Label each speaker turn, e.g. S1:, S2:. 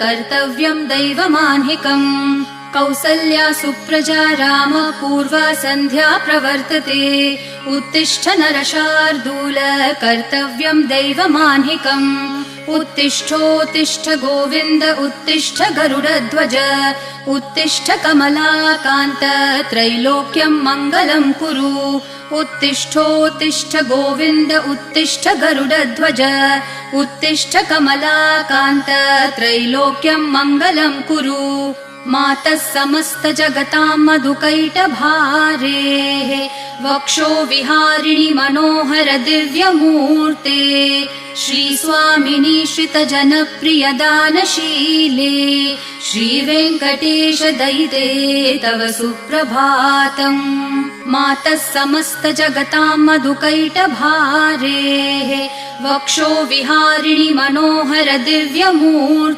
S1: कर्तव्यं दैवमान्हिकम्। कौसल्या सुप्रजा राम पूर्वा सन्ध्या प्रवर्तते। उत्तिष्ठ नरशार्दूल कर्तव्यं दैवमान्हिकम्। उत्तिष्ठोत्तिष्ठ गोविन्द उत्तिष्ठ गरुडध्वज। उत्तिष्ठ कमलाकान्त त्रैलोक्यं मङ्गलं कुरु। उत्तिष्ठोत्तिष्ठ गोविन्द उत्तिष्ठ गरुडध्वज। उत्तिष्ठ कमलाकान्त त्रैलोक्यं मङ्गलं कुरु। मातः समस्त जगतां मधुकैटभारेः वक्षो विहारिणि मनोहर दिव्यमूर्ते। श्रीस्वामिनि श्रितजनप्रिय दानशीले श्रीवेङ्कटेश दयिते तव सुप्रभातम्। मातः समस्त जगतां मधुकैटभारेः वक्षो विहारिणि मनोहर दिव्यमूर्ते।